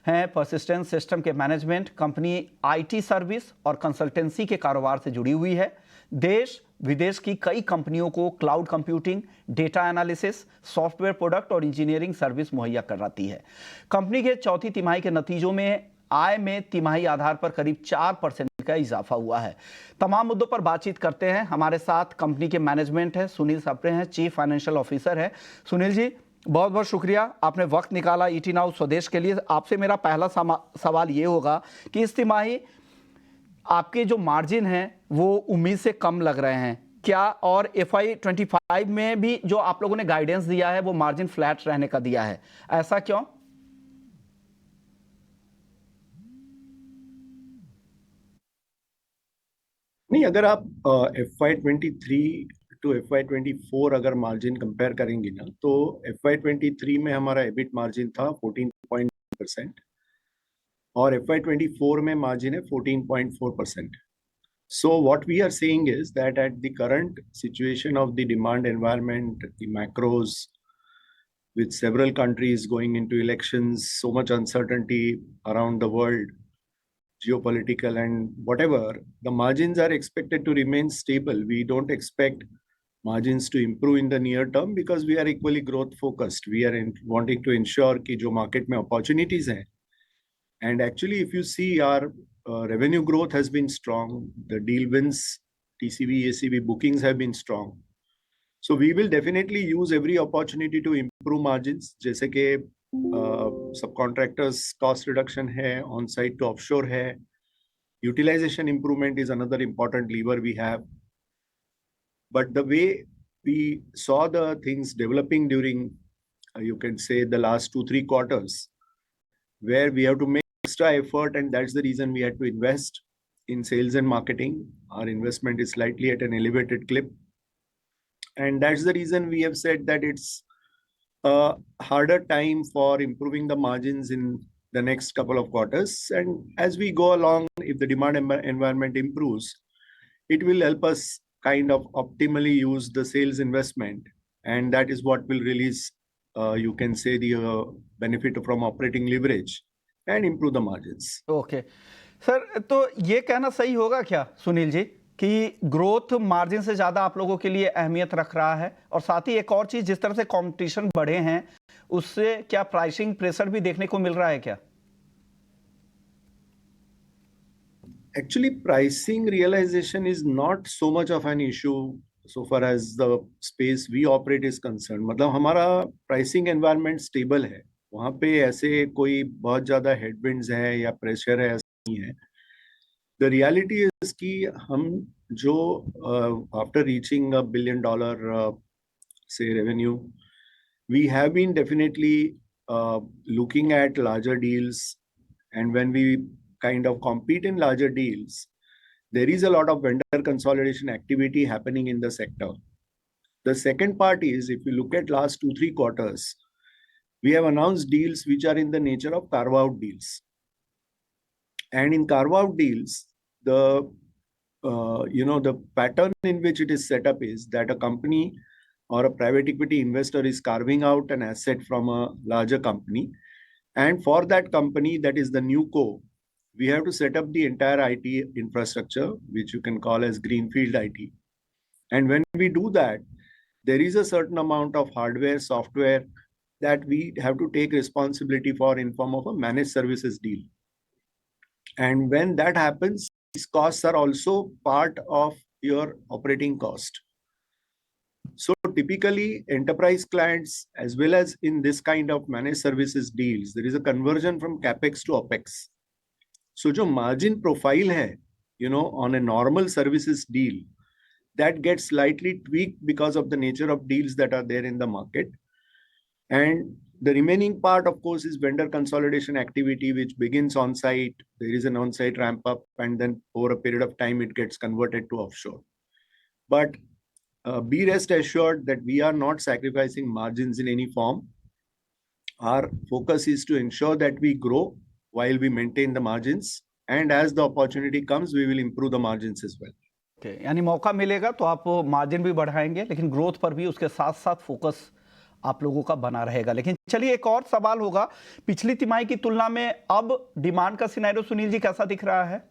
हैं persistent system के management. Company IT service और कंसल्टेंसी के कारोबार से जुड़ी हुई है। देश विदेश की कई कंपनियों को cloud computing, data analysis, software product और इंजीनियरिंग सर्विस मुहैया कराती है। कंपनी के चौथी तिमाही के नतीजों में आय में तिमाही आधार पर करीब 4% का इजाफा हुआ है। तमाम मुद्दों पर बातचीत करते हैं। हमारे साथ कंपनी के मैनेजमेंट है, सुनील सप्रे हैं, चीफ फाइनेंशियल ऑफिसर है। सुनील जी, बहुत बहुत शुक्रिया, आपने वक्त निकाला ईटी नाउ स्वदेश के लिए। आपसे मेरा पहला सवाल ये होगा कि इस तिमाही आपके जो मार्जिन हैं वो उम्मीद से कम लग रहे हैं क्या, और FY25 में भी जो आप लोगों ने गाइडेंस दिया है वो मार्जिन फ्लैट रहने का दिया है, ऐसा क्यों? नहीं, अगर आप FY23 टू FY24 अगर मार्जिन कंपेयर करेंगे ना, तो FY23 में हमारा एबिट मार्जिन था 14% और FY24 में मार्जिन है 14.4%. So what we are saying is that at the current situation of the demand environment, the macros, with several countries going into elections, so much uncertainty around the world, geopolitical and whatever, the margins are expected to remain stable. We don't expect margins to improve in the near term because we are equally growth focused. We are wanting to ensure कि जो market में opportunities हैं, and actually if you see our revenue growth has been strong, the deal wins, TCV, ACV bookings have been strong. So we will definitely use every opportunity to improve margins. जैसे कि subcontractors cost reduction है, on-site to offshore है, utilization improvement is another important lever we have. But the way we saw the things developing during, you can say, the last 2-3 quarters, where we have to make extra effort, and that's the reason we had to invest in sales and marketing. Our investment is slightly at an elevated clip. And that's the reason we have said that it's a harder time for improving the margins in the next couple of quarters. And as we go along, if the demand environment improves, it will help us kind of optimally use the sales investment. And that is what will release, you can say, the benefit from operating leverage and improve the margins. Okay. Sir, तो ये कहना सही होगा क्या सुनील जी कि growth margin से ज़्यादा आप लोगों के लिए अहमियत रख रहा है? और साथ ही एक और चीज़, जिस तरह से कंपटीशन बढ़े हैं उससे क्या प्राइसिंग प्रेशर भी देखने को मिल रहा है क्या? Actually, pricing realization is not so much of an issue so far as the space we operate is concerned. मतलब हमारा pricing environment stable है, वहाँ पे ऐसे कोई बहुत ज़्यादा headwinds है या pressure है, ऐसा नहीं है. The reality is कि हम जो after reaching $1 billion say revenue, we have been definitely looking at larger deals, and when we kind of compete in larger deals, there is a lot of vendor consolidation activity happening in the sector. The second part is, if you look at last 2-3 quarters, we have announced deals which are in the nature of carve-out deals. And in carve-out deals, the the pattern in which it is set up is that a company or a private equity investor is carving out an asset from a larger company. And for that company, that is the new co, we have to set up the entire IT infrastructure, which you can call as greenfield IT. And when we do that, there is a certain amount of hardware, software that we have to take responsibility for in form of a managed services deal. And when that happens, these costs are also part of your operating cost. So typically enterprise clients, as well as in this kind of managed services deals, there is a conversion from CapEx to OpEx. So जो margin profile है, on a normal services deal, that gets slightly tweaked because of the nature of deals that are there in the market. And the remaining part, of course, is vendor consolidation activity, which begins on site. There is an on-site ramp up, and then over a period of time, it gets converted to offshore. But be rest assured that we are not sacrificing margins in any form. Our focus is to ensure that we grow while we maintain the margins, and as the opportunity comes, we will improve the margins as well. Okay, यानी मौका मिलेगा तो आप margin भी बढ़ाएंगे, लेकिन growth पर भी उसके साथ साथ फोकस आप लोगों का बना रहेगा। लेकिन चलिए एक और सवाल होगा, पिछली तिमाही की तुलना में अब डिमांड का सिनेरियो सुनील जी कैसा दिख रहा है?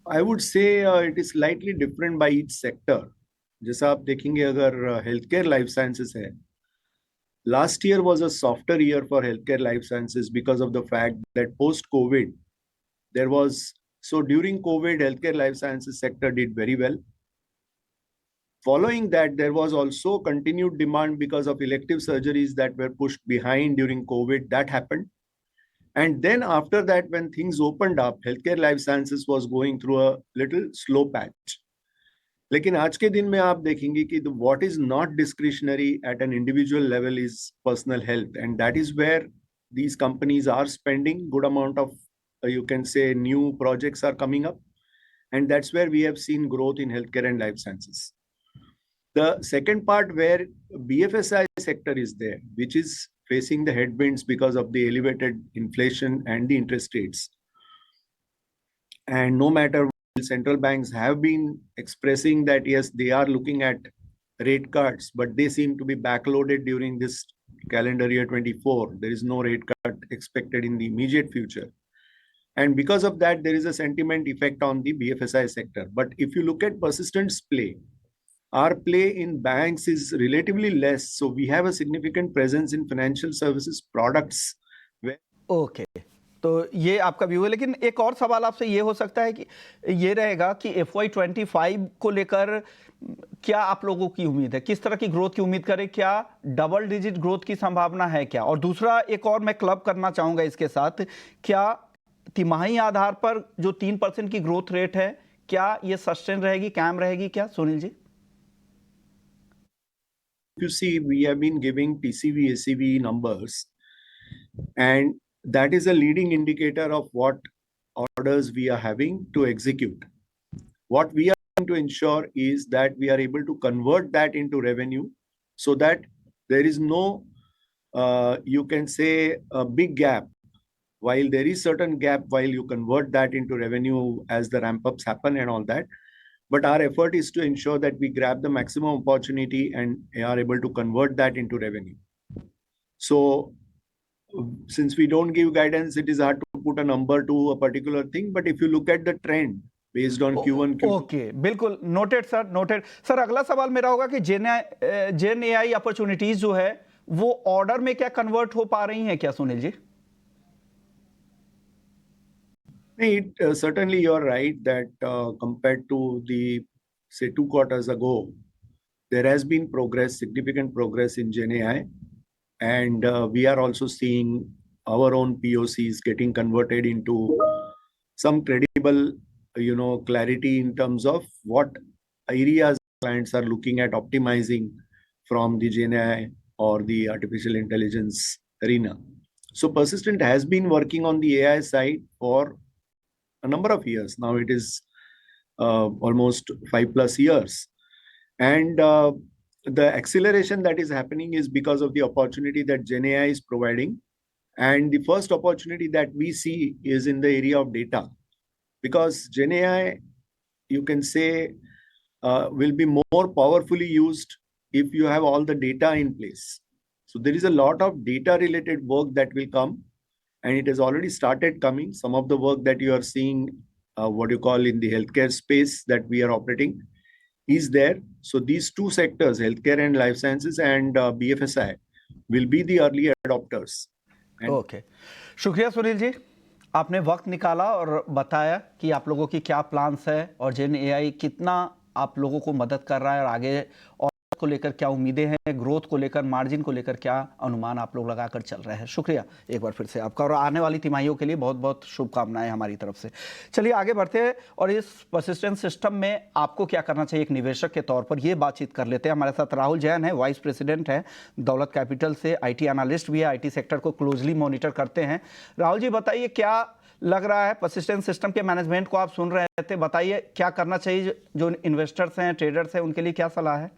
I would say it is slightly different by each sector. जैसा आप देखेंगे अगर healthcare life sciences है, last year was a softer year for healthcare life sciences because of the fact that post COVID there was, so during COVID healthcare life sciences sector did very well. Following that, there was also continued demand because of elective surgeries that were pushed behind during COVID. That happened. And then after that, when things opened up, healthcare life sciences was going through a little slow patch. लेकिन आज के दिन में आप देखेंगे कि what is not discretionary at an individual level is personal health, and that is where these companies are spending good amount of, you can say, new projects are coming up, and that's where we have seen growth in healthcare and life sciences. The second part where BFSI sector is there, which is facing the headwinds because of the elevated inflation and the interest rates. And no matter, central banks have been expressing that yes, they are looking at rate cuts, but they seem to be backloaded during this calendar year 24. There is no rate cut expected in the immediate future. And because of that, there is a sentiment effect on the BFSI sector. But if you look at Persistent's play, our play in banks is relatively less. So we have a significant presence in financial services products. Okay, तो ये आपका view है। लेकिन एक और सवाल आपसे ये हो सकता है कि ये रहेगा कि FY25 को लेकर क्या आप लोगों की उम्मीद है, किस तरह की ग्रोथ की उम्मीद करें, क्या डबल डिजिट ग्रोथ की संभावना है क्या? और दूसरा एक और मैं क्लब करना चाहूंगा इसके साथ, क्या तिमाही आधार पर जो 3% की ग्रोथ रेट है, क्या ये सस्टेन रहेगी, कायम रहेगी क्या Sunil ji? You see, we have been giving TCV, ACV numbers, and that is a leading indicator of what orders we are having to execute. What we are going to ensure is that we are able to convert that into revenue so that there is no, you can say, a big gap. While there is certain gap while you convert that into revenue as the ramp ups happen and all that, but our effort is to ensure that we grab the maximum opportunity and are able to convert that into revenue. So since we don't give guidance, it is hard to put a number to a particular thing. But if you look at the trend based on Q1, Q2. Okay, बिल्कुल noted sir, noted sir. अगला सवाल मेरा होगा कि जेन AI opportunities जो है वो order में क्या कन्वर्ट हो पा रही हैं क्या Sunil ji? Certainly you're right that compared to the, say, 2 quarters ago, there has been progress, significant progress in Gen AI. And we are also seeing our own POCs getting converted into some credible, clarity in terms of what areas clients are looking at optimizing from the Gen AI or the artificial intelligence arena. So Persistent has been working on the AI side for a number of years. Now it is almost 5+ years. And the acceleration that is happening is because of the opportunity that Gen AI is providing. And the first opportunity that we see is in the area of data. Because Gen AI, you can say, will be more powerfully used if you have all the data in place. So there is a lot of data related work that will come, and it has already started coming. Some of the work that you are seeing, what you call in the healthcare space that we are operating, is there. So these two sectors, healthcare and life sciences and BFSI, will be the early adopters. Okay, शुक्रिया सुनील जी, आपने वक्त निकाला और बताया कि आप लोगों की क्या प्लान्स है और जेन एआई कितना आप लोगों को मदद कर रहा है और आगे और को लेकर क्या उम्मीदें हैं, ग्रोथ को लेकर, मार्जिन को लेकर क्या अनुमान आप लोग लगाकर चल रहे हैं। शुक्रिया एक बार फिर से आपका, और आने वाली तिमाहियों के लिए बहुत बहुत शुभकामनाएं हमारी तरफ से। चलिए आगे बढ़ते हैं और इस परसिस्टेंट सिस्टम में आपको क्या करना चाहिए एक निवेशक के तौर पर, ये बातचीत कर लेते हैं। हमारे साथ राहुल जैन है, वाइस प्रेसिडेंट है दौलत कैपिटल से, आईटी एनालिस्ट भी है, आईटी सेक्टर को क्लोजली मॉनिटर करते हैं। राहुल जी बताइए, क्या लग रहा है परसिस्टेंट सिस्टम के मैनेजमेंट को आप सुन रहे थे, बताइए क्या करना चाहिए, जो इन्वेस्टर्स हैं, ट्रेडर्स हैं, उनके लिए क्या सलाह है?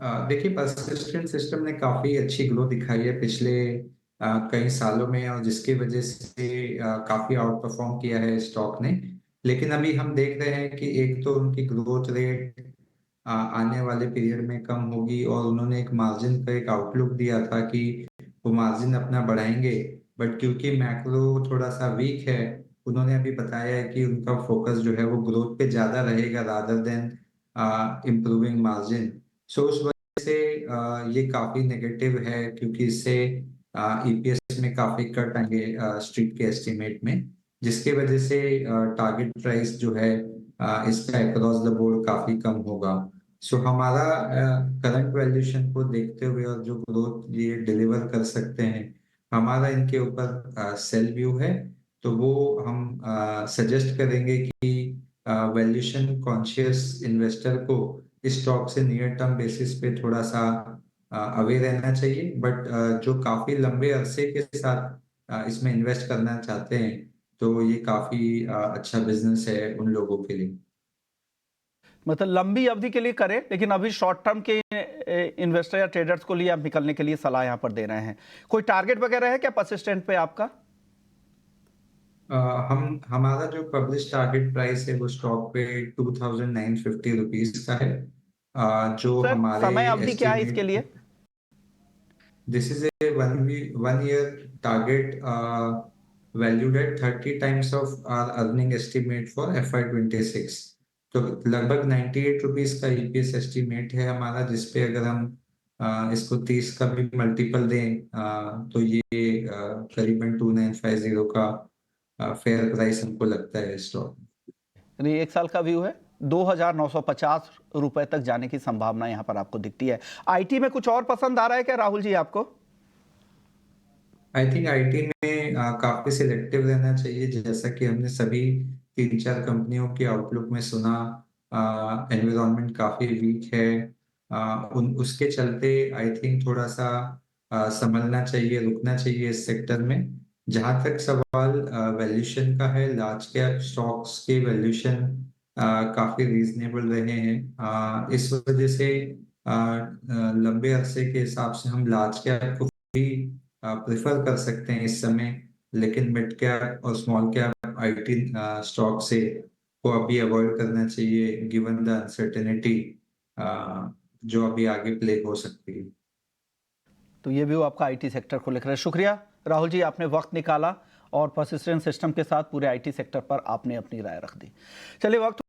देखिए, परसिस्टेंट सिस्टम ने काफी अच्छी ग्रोथ दिखाई है पिछले कई सालों में, और जिसकी वजह से काफी आउट परफॉर्म किया है स्टॉक ने। लेकिन अभी हम देख रहे हैं कि एक तो उनकी ग्रोथ रेट आने वाले पीरियड में कम होगी, और उन्होंने एक मार्जिन का एक आउटलुक दिया था कि वो मार्जिन अपना बढ़ाएंगे। बट क्योंकि मैक्रो थोड़ा सा वीक है, उन्होंने अभी बताया है कि उनका फोकस जो है वो ग्रोथ पे ज्यादा रहेगा रादर देन इम्प्रूविंग मार्जिन। सो उस वजह से ये काफी नेगेटिव है, क्योंकि इससे ईपीएस में काफी कट आएंगे स्ट्रीट के एस्टिमेट में, जिसके वजह से टारगेट प्राइस जो है इसका अक्रॉस द बोर्ड काफी कम होगा। सो हमारा करंट वैल्यूएशन को देखते हुए और जो ग्रोथ ये डिलीवर कर सकते हैं, हमारा इनके ऊपर सेल व्यू है। तो वो हम सजेस्ट करेंगे कि वैल्यूएशन कॉन्शियस इन्वेस्टर को इस स्टॉक से नियर टर्म बेसिस पे थोड़ा सा अवे रहना चाहिए। बट जो काफी लंबे अरसे के साथ इसमें इन्वेस्ट करना चाहते हैं, तो ये काफी अच्छा बिजनेस है उन लोगों के लिए। मतलब लंबी अवधि के लिए करें, लेकिन अभी शॉर्ट टर्म के इन्वेस्टर या ट्रेडर्स को लिए आप निकलने के लिए सलाह यहाँ पर दे रहे हैं। कोई टारगेट वगैरह है क्या परसिस्टेंट पे आपका? हम हमारा जो पब्लिश टारगेट प्राइस है वो स्टॉक पे 2950 रुपीज का है, जो सर हमारे समय अवधि क्या है इसके एस्टिमेट। लिए? This is a one year target valued at 30 times of our earning estimate for FY 26। तो लगभग 98 रुपीज का ईपीएस एस्टिमेट है हमारा, जिसपे अगर हम इसको 30 का भी मल्टीपल दें, तो ये करीबन 2950 का फेयर प्राइस हमको लगता है स्टॉक। यानी 1 साल का व्यू है, 2,950 रुपए तक जाने की संभावना यहाँ पर आपको दिखती है। आईटी में कुछ और पसंद आ रहा है क्या राहुल जी आपको? आई थिंक आईटी में काफी सिलेक्टिव रहना चाहिए, जैसा कि हमने सभी 3-4 कंपनियों के आउटलुक में सुना। एनवायरनमेंट काफी वीक है, उन उसके चलते आई थिंक थोड़ा सा संभलना चाहिए, रुकना चाहिए इस सेक्टर में। जहां तक सवाल वैल्यूएशन का है, लार्ज कैप स्टॉक्स के वैल्यूएशन काफी रीजनेबल रहे हैं। इस वजह से लंबे अरसे के हिसाब से हम लार्ज कैप को भी प्रेफर कर सकते हैं इस समय। लेकिन मिड कैप और स्मॉल कैप आईटी स्टॉक से को अभी अवॉइड करना चाहिए, गिवन द अनसर्टेनिटी जो अभी आगे प्ले हो सकती है। तो ये व्यू आपका आईटी सेक्टर को लेकर है। शुक्रिया राहुल जी, आपने वक्त निकाला और परसिस्टेंट सिस्टम के साथ पूरे आईटी सेक्टर पर आपने अपनी राय रख दी। चलिए वक्त